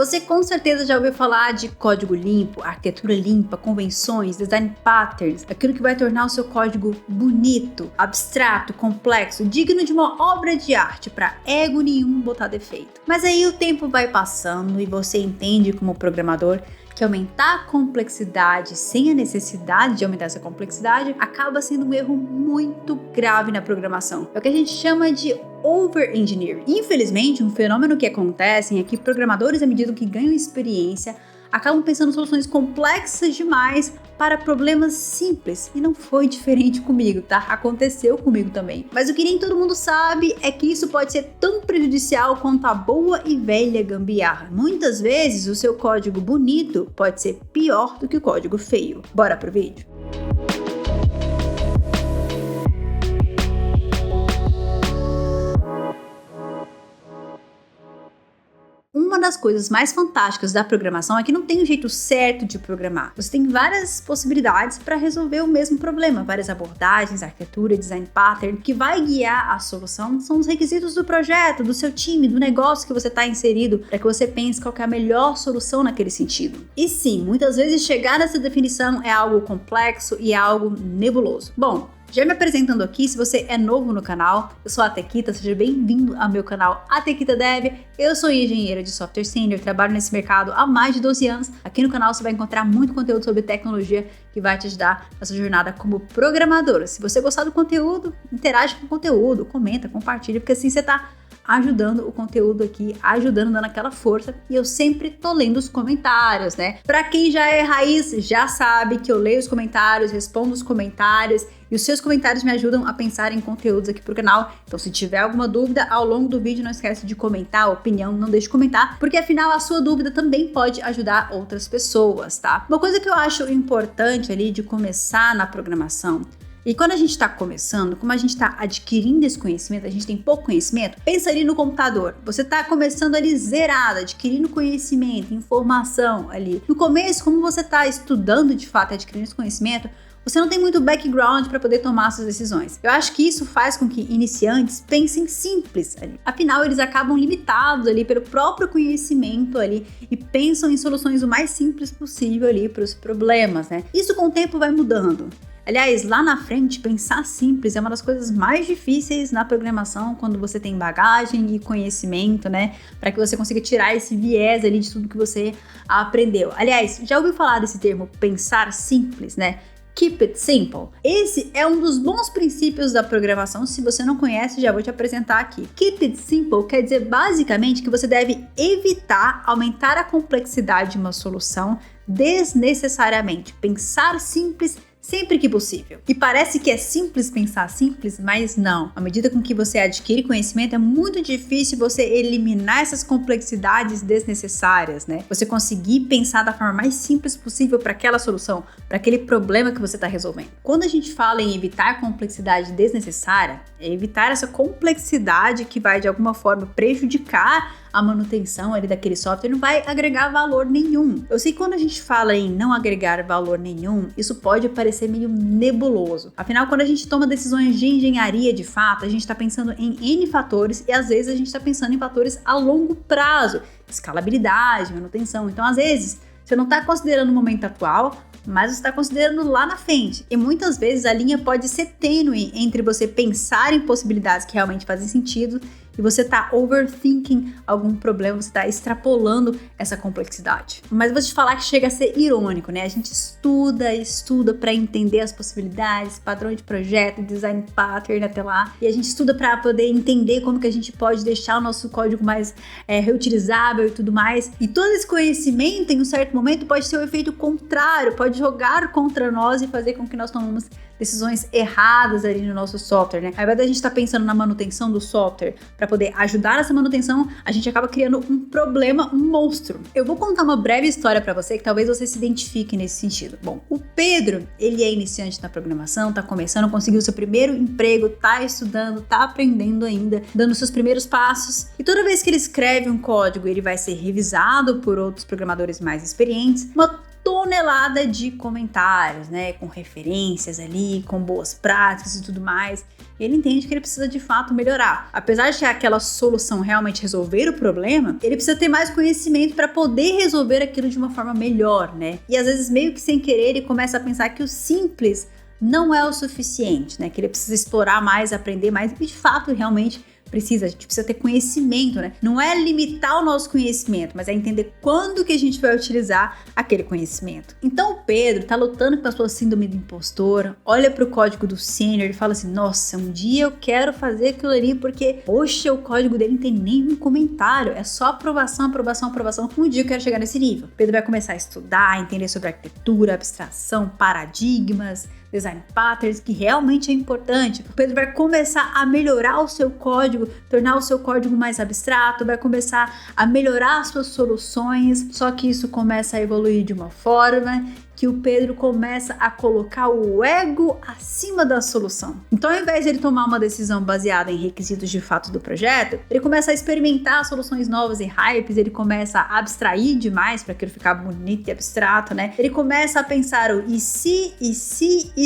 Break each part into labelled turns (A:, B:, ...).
A: Você com certeza já ouviu falar de código limpo, arquitetura limpa, convenções, design patterns, aquilo que vai tornar o seu código bonito, abstrato, complexo, digno de uma obra de arte, para ego nenhum botar defeito. Mas aí o tempo vai passando e você entende como programador que aumentar a complexidade sem a necessidade de aumentar essa complexidade acaba sendo um erro muito grave na programação. É o que a gente chama de over-engineering. Infelizmente, um fenômeno que acontece é que programadores, à medida que ganham experiência, acabam pensando soluções complexas demais para problemas simples. E não foi diferente comigo, tá? Aconteceu comigo também. Mas o que nem todo mundo sabe é que isso pode ser tão prejudicial quanto a boa e velha gambiarra. Muitas vezes, o seu código bonito pode ser pior do que o código feio. Bora pro vídeo? Uma das coisas mais fantásticas da programação é que não tem um jeito certo de programar. Você tem várias possibilidades para resolver o mesmo problema, várias abordagens, arquitetura, design pattern. O que vai guiar a solução são os requisitos do projeto, do seu time, do negócio que você está inserido, para que você pense qual que é a melhor solução naquele sentido. E sim, muitas vezes chegar nessa definição é algo complexo e é algo nebuloso. Bom, já me apresentando aqui, se você é novo no canal, eu sou a Tequita, seja bem-vindo ao meu canal A Tequita Dev. Eu sou engenheira de software sênior, trabalho nesse mercado há mais de 12 anos. Aqui no canal você vai encontrar muito conteúdo sobre tecnologia que vai te ajudar nessa jornada como programadora. Se você gostar do conteúdo, interage com o conteúdo, comenta, compartilha, porque assim você está ajudando o conteúdo aqui, ajudando, dando aquela força. E eu sempre tô lendo os comentários, né? Pra quem já é raiz, já sabe que eu leio os comentários, respondo os comentários. E os seus comentários me ajudam a pensar em conteúdos aqui pro canal. Então, se tiver alguma dúvida ao longo do vídeo, não esquece de comentar, opinião, não deixe de comentar, porque afinal a sua dúvida também pode ajudar outras pessoas, tá? Uma coisa que eu acho importante ali de começar na programação, e quando a gente está começando, como a gente está adquirindo esse conhecimento, a gente tem pouco conhecimento, pensa ali no computador. Você está começando ali zerado, adquirindo conhecimento, informação ali. No começo, como você está estudando de fato, adquirindo esse conhecimento, você não tem muito background para poder tomar suas decisões. Eu acho que isso faz com que iniciantes pensem simples ali. Afinal, eles acabam limitados ali pelo próprio conhecimento ali e pensam em soluções o mais simples possível ali para os problemas, né? Isso com o tempo vai mudando. Aliás, lá na frente, pensar simples é uma das coisas mais difíceis na programação quando você tem bagagem e conhecimento, né? Para que você consiga tirar esse viés ali de tudo que você aprendeu. Aliás, já ouviu falar desse termo pensar simples, né? Keep it simple. Esse é um dos bons princípios da programação. Se você não conhece, já vou te apresentar aqui. Keep it simple quer dizer basicamente que você deve evitar aumentar a complexidade de uma solução desnecessariamente. Pensar simples sempre que possível. E parece que é simples pensar simples, mas não. À medida com que você adquire conhecimento, é muito difícil você eliminar essas complexidades desnecessárias, né? Você conseguir pensar da forma mais simples possível para aquela solução, para aquele problema que você está resolvendo. Quando a gente fala em evitar complexidade desnecessária, é evitar essa complexidade que vai de alguma forma prejudicar a manutenção ali daquele software, não vai agregar valor nenhum. Eu sei que quando a gente fala em não agregar valor nenhum, isso pode parecer meio nebuloso. Afinal, quando a gente toma decisões de engenharia de fato, a gente está pensando em N fatores e às vezes a gente está pensando em fatores a longo prazo, escalabilidade, manutenção. Então, às vezes, você não está considerando o momento atual, mas você está considerando lá na frente. E muitas vezes a linha pode ser tênue entre você pensar em possibilidades que realmente fazem sentido e você tá overthinking algum problema, você tá extrapolando essa complexidade. Mas eu vou te falar que chega a ser irônico, né? A gente estuda para entender as possibilidades, padrão de projeto, design pattern até lá, e a gente estuda para poder entender como que a gente pode deixar o nosso código mais reutilizável e tudo mais. E todo esse conhecimento, em um certo momento, pode ter um efeito contrário, pode jogar contra nós e fazer com que nós tomemos decisões erradas ali no nosso software, né? Ao invés da gente estar pensando na manutenção do software para poder ajudar nessa manutenção, a gente acaba criando um problema, um monstro. Eu vou contar uma breve história para você que talvez você se identifique nesse sentido. Bom, o Pedro, ele é iniciante na programação, tá começando, conseguiu seu primeiro emprego, tá estudando, tá aprendendo ainda, dando seus primeiros passos. E toda vez que ele escreve um código, ele vai ser revisado por outros programadores mais experientes. Uma tonelada de comentários, né, com referências ali, com boas práticas e tudo mais. Ele entende que ele precisa de fato melhorar. Apesar de aquela solução realmente resolver o problema, ele precisa ter mais conhecimento para poder resolver aquilo de uma forma melhor, né? E às vezes meio que sem querer ele começa a pensar que o simples não é o suficiente, né? Que ele precisa explorar mais, aprender mais e de fato realmente precisa, a gente precisa ter conhecimento, né? Não é limitar o nosso conhecimento, mas é entender quando que a gente vai utilizar aquele conhecimento. Então o Pedro tá lutando com a sua síndrome do impostor, olha pro código do sênior e fala assim, nossa, um dia eu quero fazer aquilo ali porque, poxa, o código dele não tem nenhum comentário, é só aprovação, aprovação, aprovação, um dia eu quero chegar nesse nível. O Pedro vai começar a estudar, entender sobre arquitetura, abstração, paradigmas, design patterns, que realmente é importante. O Pedro vai começar a melhorar o seu código, tornar o seu código mais abstrato, vai começar a melhorar as suas soluções, só que isso começa a evoluir de uma forma que o Pedro começa a colocar o ego acima da solução. Então, ao invés de ele tomar uma decisão baseada em requisitos de fato do projeto, ele começa a experimentar soluções novas e hypes, ele começa a abstrair demais para aquilo ficar bonito e abstrato, né? Ele começa a pensar o e se? E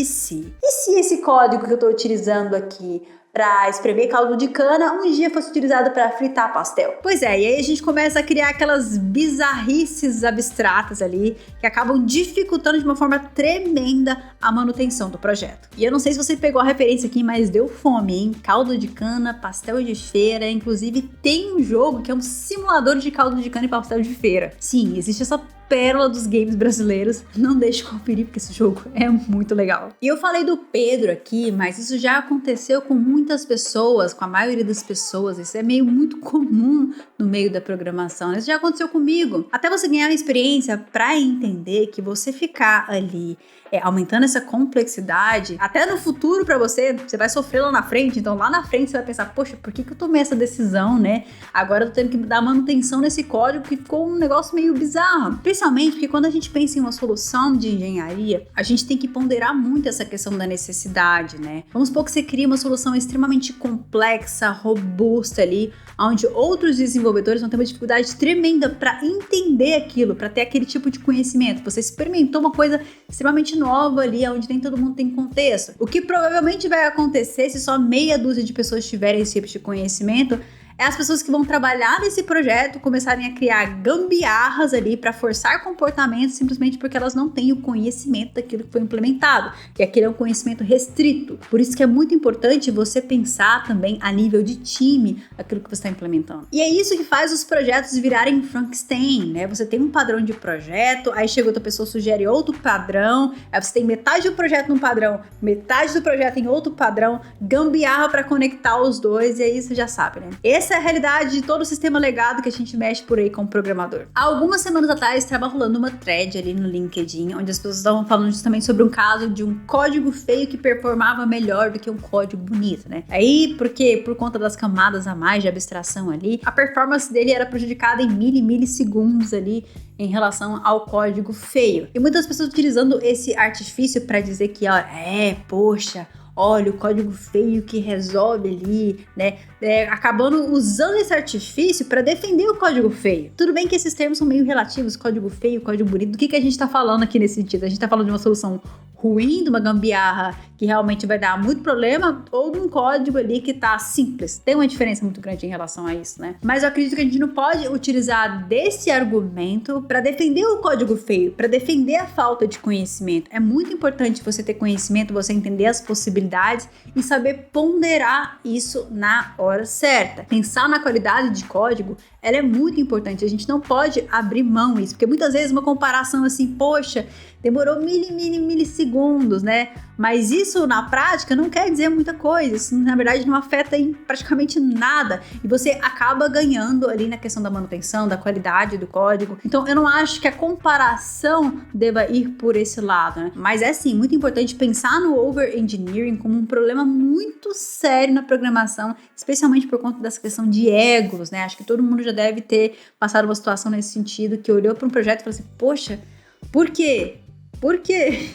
A: se esse código que eu estou utilizando aqui para espremer caldo de cana, um dia fosse utilizado para fritar pastel. Pois é, e aí a gente começa a criar aquelas bizarrices abstratas ali, que acabam dificultando de uma forma tremenda a manutenção do projeto. E eu não sei se você pegou a referência aqui, mas deu fome, hein? Caldo de cana, pastel de feira, inclusive tem um jogo que é um simulador de caldo de cana e pastel de feira. Sim, existe essa pérola dos games brasileiros, não deixe de conferir porque esse jogo é muito legal. E eu falei do Pedro aqui, mas isso já aconteceu com muitas pessoas, com a maioria das pessoas, isso é meio muito comum no meio da programação, isso já aconteceu comigo. Até você ganhar uma experiência para entender que você ficar ali aumentando essa complexidade, até no futuro para você vai sofrer lá na frente, então lá na frente você vai pensar, poxa, por que eu tomei essa decisão, né? Agora eu tô tendo que dar manutenção nesse código que ficou um negócio meio bizarro. Especialmente porque quando a gente pensa em uma solução de engenharia, a gente tem que ponderar muito essa questão da necessidade, né? Vamos supor que você cria uma solução extremamente complexa, robusta ali, onde outros desenvolvedores vão ter uma dificuldade tremenda para entender aquilo, para ter aquele tipo de conhecimento. Você experimentou uma coisa extremamente nova ali, onde nem todo mundo tem contexto. O que provavelmente vai acontecer se só meia dúzia de pessoas tiverem esse tipo de conhecimento é as pessoas que vão trabalhar nesse projeto começarem a criar gambiarras ali para forçar comportamentos simplesmente porque elas não têm o conhecimento daquilo que foi implementado. E aquele é um conhecimento restrito. Por isso que é muito importante você pensar também a nível de time aquilo que você está implementando. E é isso que faz os projetos virarem Frankenstein, né? Você tem um padrão de projeto, aí chega outra pessoa, sugere outro padrão, aí você tem metade do projeto num padrão, metade do projeto em outro padrão, gambiarra para conectar os dois, e aí você já sabe, né? Essa é a realidade de todo o sistema legado que a gente mexe por aí como programador. Há algumas semanas atrás estava rolando uma thread ali no LinkedIn, onde as pessoas estavam falando justamente sobre um caso de um código feio que performava melhor do que um código bonito, né? Aí, porque por conta das camadas a mais de abstração ali, a performance dele era prejudicada em milissegundos ali em relação ao código feio. E muitas pessoas utilizando esse artifício para dizer que, poxa, olha, o código feio que resolve ali, né? Acabando usando esse artifício para defender o código feio. Tudo bem que esses termos são meio relativos, código feio, código bonito. Do que a gente tá falando aqui nesse sentido? A gente tá falando de uma solução ruim, de uma gambiarra que realmente vai dar muito problema, ou de um código ali que tá simples. Tem uma diferença muito grande em relação a isso, né? Mas eu acredito que a gente não pode utilizar desse argumento para defender o código feio, para defender a falta de conhecimento. É muito importante você ter conhecimento, você entender as possibilidades e saber ponderar isso na hora certa. Pensar na qualidade de código, ela é muito importante. A gente não pode abrir mão disso, porque muitas vezes uma comparação assim, poxa, demorou milissegundos, né? Mas isso na prática não quer dizer muita coisa, isso na verdade não afeta em praticamente nada e você acaba ganhando ali na questão da manutenção, da qualidade do código. Então eu não acho que a comparação deva ir por esse lado, né? Mas é sim muito importante pensar no over-engineering como um problema muito sério na programação, especialmente por conta dessa questão de egos, né? Acho que todo mundo já deve ter passado uma situação nesse sentido, que olhou para um projeto e falou assim, poxa, por quê? Por quê?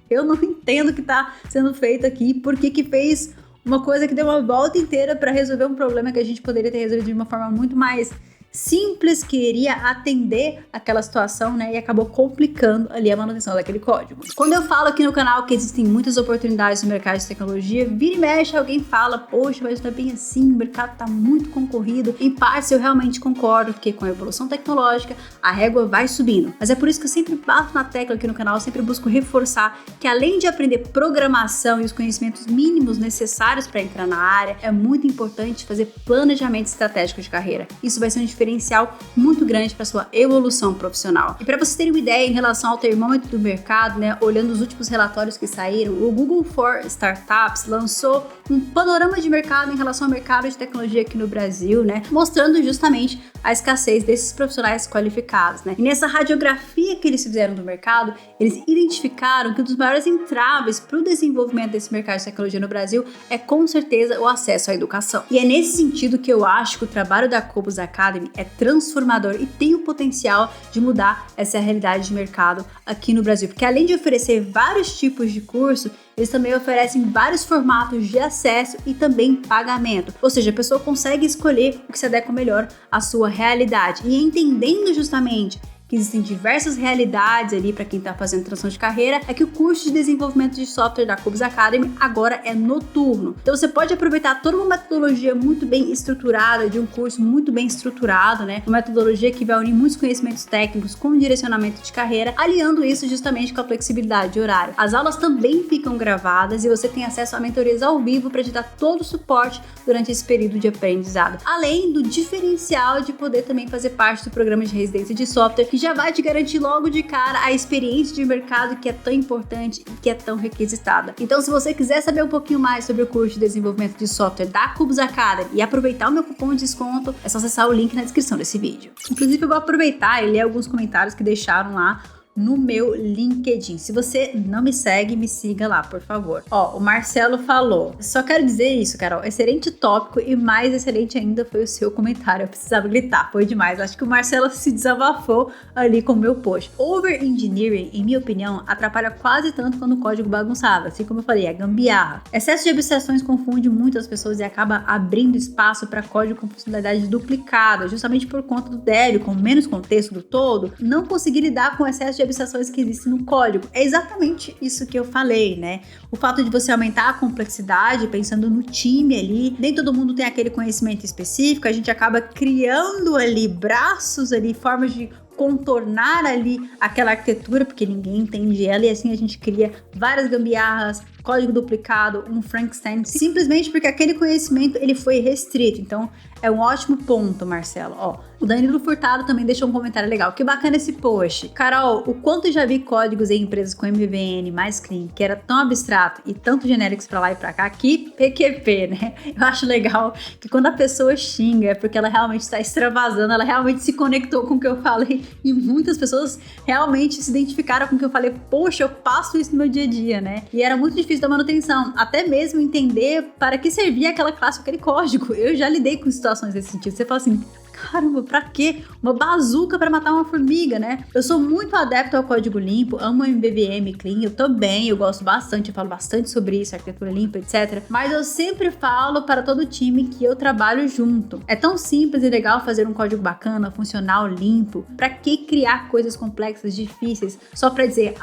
A: Eu não entendo o que está sendo feito aqui, por que fez uma coisa que deu uma volta inteira para resolver um problema que a gente poderia ter resolvido de uma forma muito mais simples que iria atender aquela situação, né? E acabou complicando ali a manutenção daquele código. Quando eu falo aqui no canal que existem muitas oportunidades no mercado de tecnologia, vira e mexe alguém fala, poxa, mas não é bem assim, o mercado tá muito concorrido. Em parte eu realmente concordo, porque com a evolução tecnológica a régua vai subindo. Mas é por isso que eu sempre bato na tecla aqui no canal, eu sempre busco reforçar que além de aprender programação e os conhecimentos mínimos necessários para entrar na área, é muito importante fazer planejamento estratégico de carreira. Isso vai ser um diferencial muito grande para sua evolução profissional. E para vocês terem uma ideia em relação ao termômetro do mercado, né, olhando os últimos relatórios que saíram, o Google for Startups lançou um panorama de mercado em relação ao mercado de tecnologia aqui no Brasil, né, mostrando justamente a escassez desses profissionais qualificados, né? E nessa radiografia que eles fizeram do mercado, eles identificaram que um dos maiores entraves para o desenvolvimento desse mercado de tecnologia no Brasil é com certeza o acesso à educação. E é nesse sentido que eu acho que o trabalho da Cobus Academy é transformador e tem o potencial de mudar essa realidade de mercado aqui no Brasil, porque além de oferecer vários tipos de curso, eles também oferecem vários formatos de acesso e também pagamento. Ou seja, a pessoa consegue escolher o que se adequa melhor à sua realidade. E entendendo justamente que existem diversas realidades ali para quem está fazendo transição de carreira, é que o curso de desenvolvimento de software da Cobus Academy agora é noturno. Então você pode aproveitar toda uma metodologia muito bem estruturada, de um curso muito bem estruturado, né? Uma metodologia que vai unir muitos conhecimentos técnicos com direcionamento de carreira, aliando isso justamente com a flexibilidade de horário. As aulas também ficam gravadas e você tem acesso a mentorias ao vivo para te dar todo o suporte durante esse período de aprendizado. Além do diferencial de poder também fazer parte do programa de residência de software, que já vai te garantir logo de cara a experiência de mercado que é tão importante e que é tão requisitada. Então, se você quiser saber um pouquinho mais sobre o curso de desenvolvimento de software da Cobus Academy e aproveitar o meu cupom de desconto, é só acessar o link na descrição desse vídeo. Inclusive, eu vou aproveitar e ler alguns comentários que deixaram lá no meu LinkedIn. Se você não me segue, me siga lá, por favor. Ó, o Marcelo falou: só quero dizer isso, Carol, excelente tópico e mais excelente ainda foi o seu comentário. Eu precisava gritar, foi demais. Acho que o Marcelo se desabafou ali com o meu post. Over-engineering, em minha opinião, atrapalha quase tanto quanto o código bagunçado. Assim como eu falei, é gambiarra. Excesso de abstrações confunde muitas pessoas e acaba abrindo espaço para código com funcionalidade duplicada, justamente por conta do dev, com menos contexto do todo, não conseguir lidar com o excesso de abstrações que existem no código. É exatamente isso que eu falei, né? O fato de você aumentar a complexidade, pensando no time ali, nem todo mundo tem aquele conhecimento específico, a gente acaba criando ali braços ali, formas de contornar ali aquela arquitetura, porque ninguém entende ela, e assim a gente cria várias gambiarras, código duplicado, um Frankenstein, simplesmente porque aquele conhecimento ele foi restrito. Então é um ótimo ponto, Marcelo. Ó, o Danilo Furtado também deixou um comentário legal. Que bacana esse post. Carol, o quanto eu já vi códigos em empresas com MVN mais clean, que era tão abstrato e tanto genéricos pra lá e pra cá, que PQP, né? Eu acho legal que quando a pessoa xinga é porque ela realmente está extravasando, ela realmente se conectou com o que eu falei e muitas pessoas realmente se identificaram com o que eu falei. Poxa, eu passo isso no meu dia a dia, né? E era muito difícil da manutenção, até mesmo entender para que servia aquela classe, aquele código. Eu já lidei com situações desse sentido. Você fala assim, caramba, pra quê? Uma bazuca pra matar uma formiga, né? Eu sou muito adepto ao código limpo, amo MVVM clean, eu também, eu gosto bastante, eu falo bastante sobre isso, arquitetura limpa, etc. Mas eu sempre falo para todo time que eu trabalho junto. É tão simples e legal fazer um código bacana, funcional, limpo. Pra que criar coisas complexas, difíceis, só pra dizer,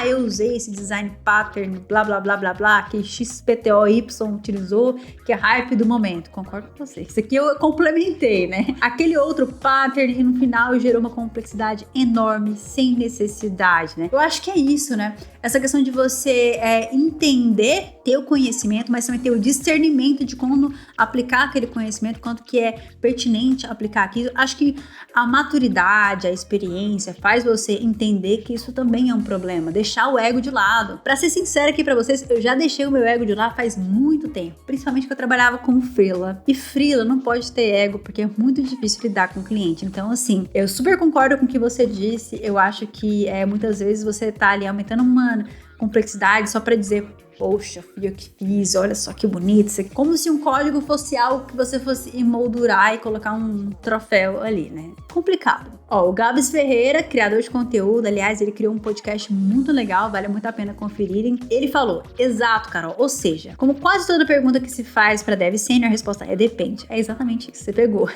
A: eu usei esse design pattern, blá, blá, blá, blá, blá, que XPTOY utilizou, que é hype do momento. Concordo com você. Isso aqui eu complementei, né? Aquele outro pattern e no final gerou uma complexidade enorme, sem necessidade, né? Eu acho que é isso, né? Essa questão de você entender, ter o conhecimento, mas também ter o discernimento de como aplicar aquele conhecimento, quanto que é pertinente aplicar aquilo. Acho que a maturidade, a experiência faz você entender que isso também é um problema, deixar o ego de lado. Pra ser sincera aqui pra vocês, eu já deixei o meu ego de lado faz muito tempo, principalmente que eu trabalhava como freela. E freela não pode ter ego, porque é muito difícil lidar com o cliente. Então, assim, eu super concordo com o que você disse. Eu acho que muitas vezes você tá ali aumentando uma complexidade só pra dizer, poxa, fui eu que fiz, olha só que bonito isso aqui. Como se um código fosse algo que você fosse emoldurar e colocar um troféu ali, né? Complicado. Ó, o Gabs Ferreira, criador de conteúdo, aliás, ele criou um podcast muito legal, vale muito a pena conferirem. Ele falou, exato, Carol, ou seja, como quase toda pergunta que se faz para dev sênior, a resposta é depende. É exatamente isso, você pegou.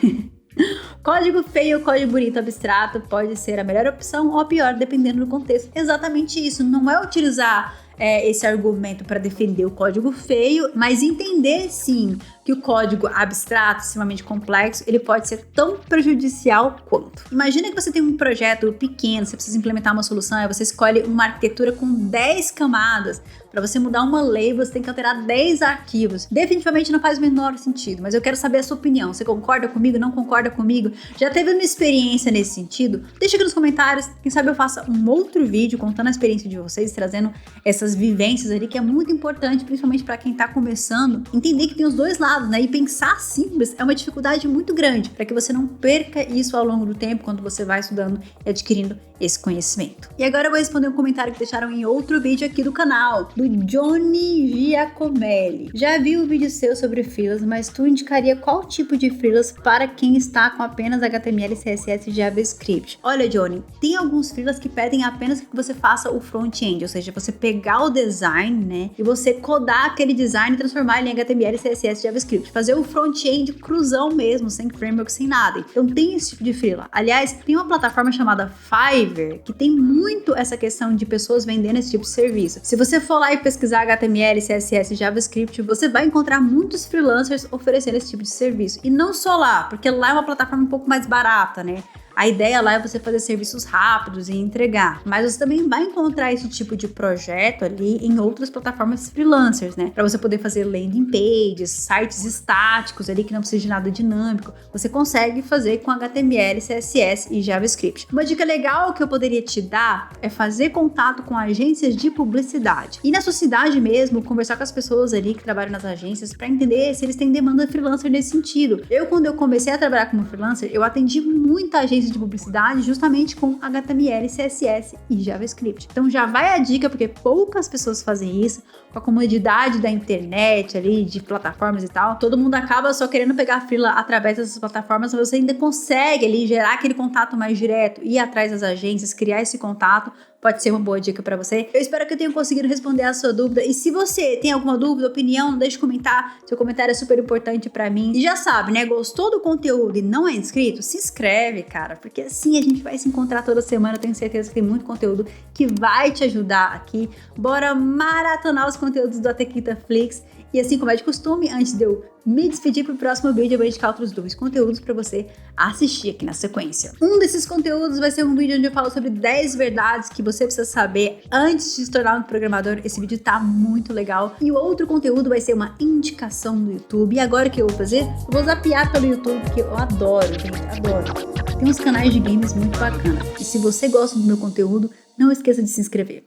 A: Código feio ou código bonito abstrato pode ser a melhor opção ou a pior, dependendo do contexto. Exatamente isso, não é utilizar esse argumento para defender o código feio, mas entender sim que o código abstrato, extremamente complexo, ele pode ser tão prejudicial quanto. Imagina que você tem um projeto pequeno, você precisa implementar uma solução, aí você escolhe uma arquitetura com 10 camadas. Para você mudar uma lei, você tem que alterar 10 arquivos. Definitivamente não faz o menor sentido, mas eu quero saber a sua opinião. Você concorda comigo? Não concorda comigo? Já teve uma experiência nesse sentido? Deixa aqui nos comentários. Quem sabe eu faça um outro vídeo contando a experiência de vocês, trazendo essas vivências ali, que é muito importante, principalmente para quem está começando, entender que tem os dois lados, né? E pensar simples é uma dificuldade muito grande, para que você não perca isso ao longo do tempo, quando você vai estudando e adquirindo esse conhecimento. E agora eu vou responder um comentário que deixaram em outro vídeo aqui do canal, do Johnny Giacomelli. Já vi um vídeo seu sobre freelas, mas tu indicaria qual tipo de freelas para quem está com apenas HTML, CSS e JavaScript? Olha, Johnny, tem alguns freelas que pedem apenas que você faça o front-end, ou seja, você pegar o design, né, e você codar aquele design e transformar ele em HTML, CSS e JavaScript. Fazer o front-end cruzão mesmo, sem framework, sem nada. Então tem esse tipo de freela. Aliás, tem uma plataforma chamada Fiverr, que tem muito essa questão de pessoas vendendo esse tipo de serviço. Se você for lá e pesquisar HTML, CSS e JavaScript, você vai encontrar muitos freelancers oferecendo esse tipo de serviço. E não só lá, porque lá é uma plataforma um pouco mais barata, né? A ideia lá é você fazer serviços rápidos e entregar, mas você também vai encontrar esse tipo de projeto ali em outras plataformas freelancers, né? Para você poder fazer landing pages, sites estáticos ali que não precisa de nada dinâmico, você consegue fazer com HTML, CSS e JavaScript. Uma dica legal que eu poderia te dar é fazer contato com agências de publicidade. E na sua cidade mesmo, conversar com as pessoas ali que trabalham nas agências para entender se eles têm demanda freelancer nesse sentido. Quando eu comecei a trabalhar como freelancer, eu atendi muita agência de publicidade justamente com HTML, CSS e JavaScript. Então já vai a dica, porque poucas pessoas fazem isso, com a comodidade da internet ali, de plataformas e tal. Todo mundo acaba só querendo pegar freela através dessas plataformas, mas você ainda consegue ali gerar aquele contato mais direto, ir atrás das agências, criar esse contato. Pode ser uma boa dica para você. Eu espero que eu tenha conseguido responder a sua dúvida. E se você tem alguma dúvida, opinião, não deixe de comentar. Seu comentário é super importante para mim. E já sabe, né? Gostou do conteúdo e não é inscrito? Se inscreve, cara. Porque assim a gente vai se encontrar toda semana. Eu tenho certeza que tem muito conteúdo que vai te ajudar aqui. Bora maratonar os conteúdos do Atequita Flix. E assim como é de costume, antes de eu me despedir pro próximo vídeo, eu vou indicar outros 2 conteúdos para você assistir aqui na sequência. Um desses conteúdos vai ser um vídeo onde eu falo sobre 10 verdades que você precisa saber antes de se tornar um programador. Esse vídeo tá muito legal. E o outro conteúdo vai ser uma indicação no YouTube. E agora o que eu vou fazer? Eu vou zapear pelo YouTube, porque eu adoro, gente, adoro. Tem uns canais de games muito bacanas. E se você gosta do meu conteúdo, não esqueça de se inscrever.